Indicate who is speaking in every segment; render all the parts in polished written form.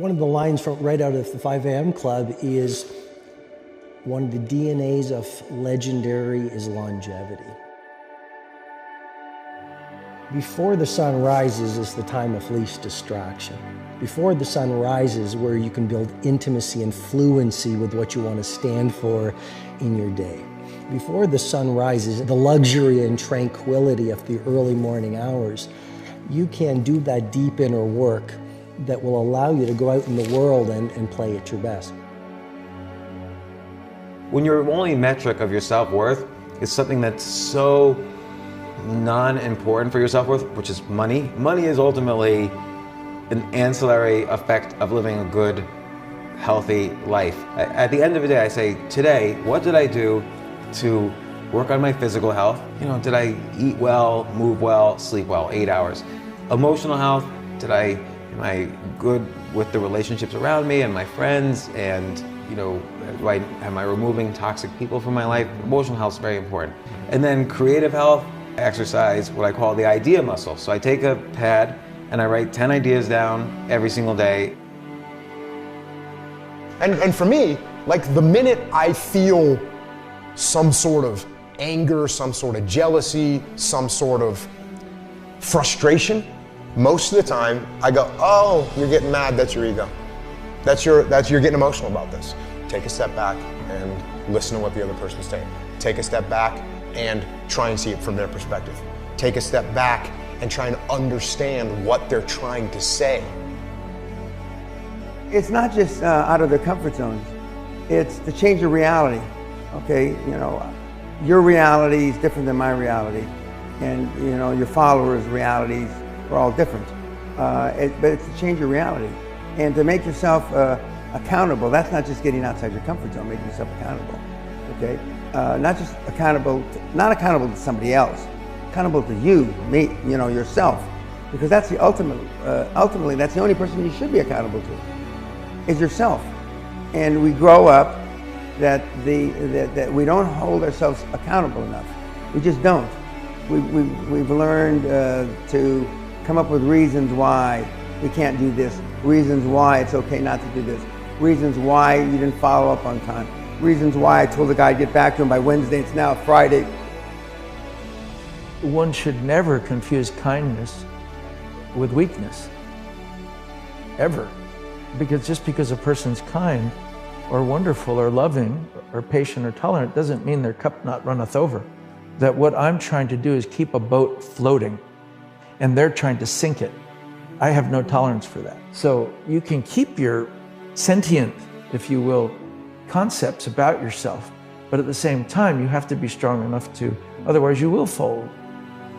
Speaker 1: One of the lines from right out of the 5 a.m. Club is, one of the DNAs of legendary is longevity. Before the sun rises is the time of least distraction. Before the sun rises, where you can build intimacy and fluency with what you want to stand for in your day. Before the sun rises, the luxury and tranquility of the early morning hours, you can do that deep inner work that will allow you to go out in the world and play at your best.
Speaker 2: When your only metric of your self-worth is something that's so non-important for your self-worth, which is money. Money is ultimately an ancillary effect of living a good, healthy life. At the end of the day, I say, today, what did I do to work on my physical health? Did I eat well, move well, sleep well, 8 hours? Emotional health, am I good with the relationships around me and my friends? And am I removing toxic people from my life? Emotional health is very important. And then creative health, I exercise what I call the idea muscle. So I take a pad and I write 10 ideas down every single day.
Speaker 3: And for me, like the minute I feel some sort of anger, some sort of jealousy, some sort of frustration, most of the time I go, oh, you're getting mad, that's your ego. You're getting emotional about this. Take a step back and listen to what the other person's saying. Take a step back and try and see it from their perspective. Take a step back and try and understand what they're trying to say.
Speaker 4: It's not just out of their comfort zones. It's to change your reality. Okay, your reality is different than my reality, and your followers' realities are all different. But it's to change your reality and to make yourself accountable. That's not just getting outside your comfort zone, making yourself accountable. Okay, not just accountable, not accountable to somebody else, accountable to you, me, yourself, because that's the ultimate. Ultimately, that's the only person you should be accountable to, is yourself. And we grow up that we don't hold ourselves accountable enough. We just don't. We've learned to come up with reasons why we can't do this, reasons why it's okay not to do this, reasons why you didn't follow up on time, reasons why I told the guy I'd get back to him by Wednesday, it's now Friday.
Speaker 5: One should never confuse kindness with weakness, ever. Because just because a person's kind or wonderful or loving or patient or tolerant doesn't mean their cup not runneth over. That what I'm trying to do is keep a boat floating and they're trying to sink it. I have no tolerance for that. So you can keep your sentient, if you will, concepts about yourself, but at the same time you have to be strong enough to, otherwise you will fold.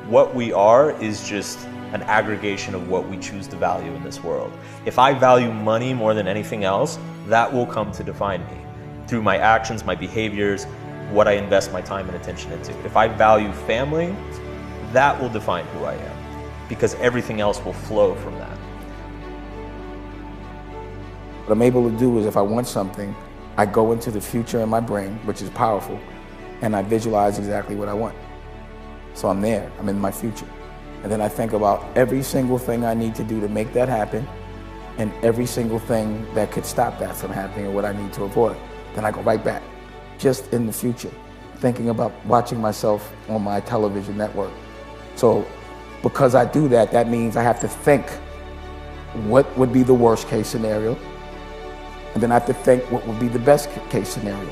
Speaker 6: What we are is just an aggregation of what we choose to value in this world. If I value money more than anything else, that will come to define me through my actions, my behaviors, what I invest my time and attention into. If I value family, that will define who I am, because everything else will flow from that.
Speaker 7: What I'm able to do is, if I want something, I go into the future in my brain, which is powerful, and I visualize exactly what I want. So I'm there, I'm in my future. And then I think about every single thing I need to do to make that happen, and every single thing that could stop that from happening or what I need to avoid. Then I go right back, just in the future, thinking about watching myself on my television network. So because I do that, that means I have to think what would be the worst case scenario, and then I have to think what would be the best case scenario.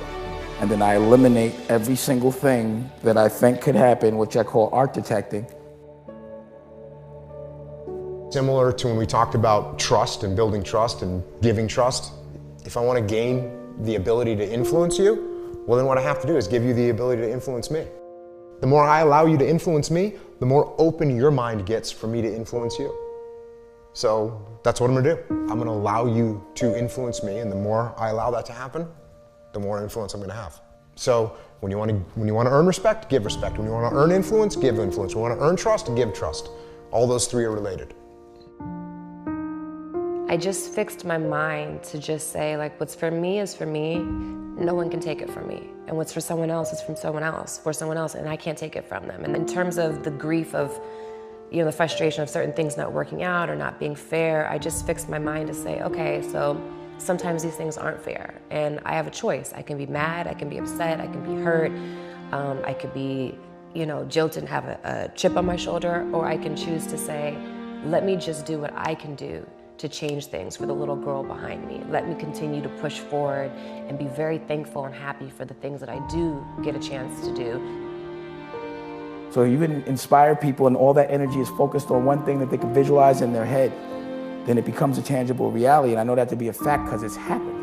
Speaker 7: And then I eliminate every single thing that I think could happen, which I call art detecting.
Speaker 3: Similar to when we talked about trust and building trust and giving trust, if I want to gain the ability to influence you, well then what I have to do is give you the ability to influence me. The more I allow you to influence me, the more open your mind gets for me to influence you. So that's what I'm gonna do. I'm gonna allow you to influence me, and the more I allow that to happen, the more influence I'm gonna have. So when you wanna earn respect, give respect. When you wanna earn influence, give influence. When you wanna earn trust, give trust. All those three are related.
Speaker 8: I just fixed my mind to just say, like, what's for me is for me. No one can take it from me. And what's for someone else is from someone else, for someone else, and I can't take it from them. And in terms of the grief of the frustration of certain things not working out or not being fair, I just fixed my mind to say, okay, so sometimes these things aren't fair, and I have a choice. I can be mad, I can be upset, I can be hurt, I could be, jilted and have a chip on my shoulder, or I can choose to say, let me just do what I can do to change things for the little girl behind me. Let me continue to push forward and be very thankful and happy for the things that I do get a chance to do.
Speaker 7: So you can inspire people and all that energy is focused on one thing that they can visualize in their head, then it becomes a tangible reality. And I know that to be a fact because it's happened.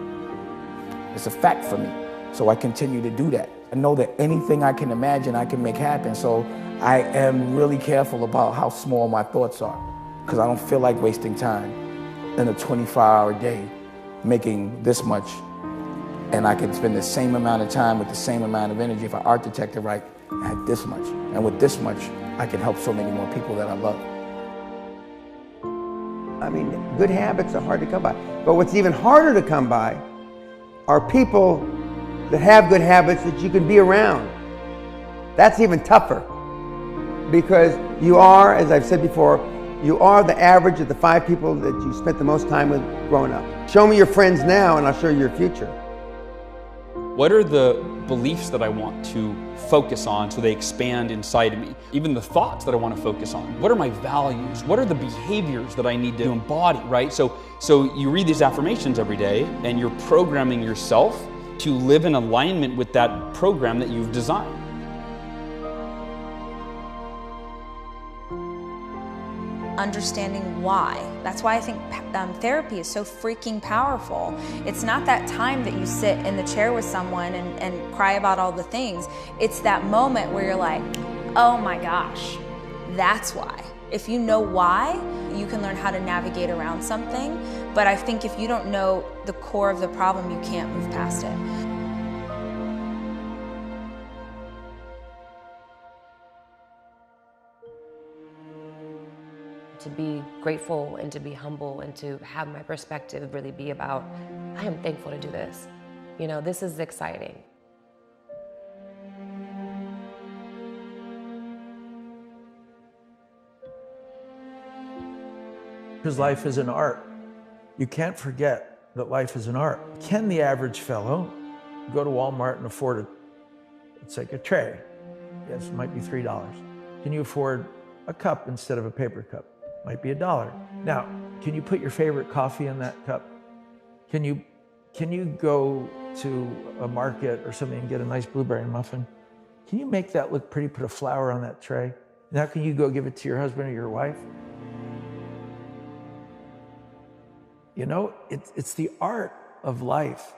Speaker 7: It's a fact for me. So I continue to do that. I know that anything I can imagine, I can make happen. So I am really careful about how small my thoughts are because I don't feel like wasting time in a 24-hour day making this much. And I can spend the same amount of time with the same amount of energy if I architect it right at this much. And with this much, I can help so many more people that I love.
Speaker 4: I mean, good habits are hard to come by. But what's even harder to come by are people that have good habits that you can be around. That's even tougher because you are, as I've said before, you are the average of the 5 people that you spent the most time with growing up. Show me your friends now and I'll show you your future.
Speaker 9: What are the beliefs that I want to focus on so they expand inside of me? Even the thoughts that I want to focus on. What are my values? What are the behaviors that I need to embody, right? So you read these affirmations every day and you're programming yourself to live in alignment with that program that you've designed.
Speaker 10: Understanding why. That's why I think therapy is so freaking powerful. It's not that time that you sit in the chair with someone and cry about all the things. It's that moment where you're like, oh my gosh, that's why. If you know why, you can learn how to navigate around something. But I think if you don't know the core of the problem, you can't move past it.
Speaker 8: To be grateful and to be humble and to have my perspective really be about, I am thankful to do this. This is exciting.
Speaker 5: Because life is an art. You can't forget that life is an art. Can the average fellow go to Walmart and afford let's take a tray? Yes, it might be $3. Can you afford a cup instead of a paper cup? Might be $1. Now, can you put your favorite coffee in that cup? Can you go to a market or something and get a nice blueberry muffin? Can you make that look pretty, put a flower on that tray? Now can you go give it to your husband or your wife? It's the art of life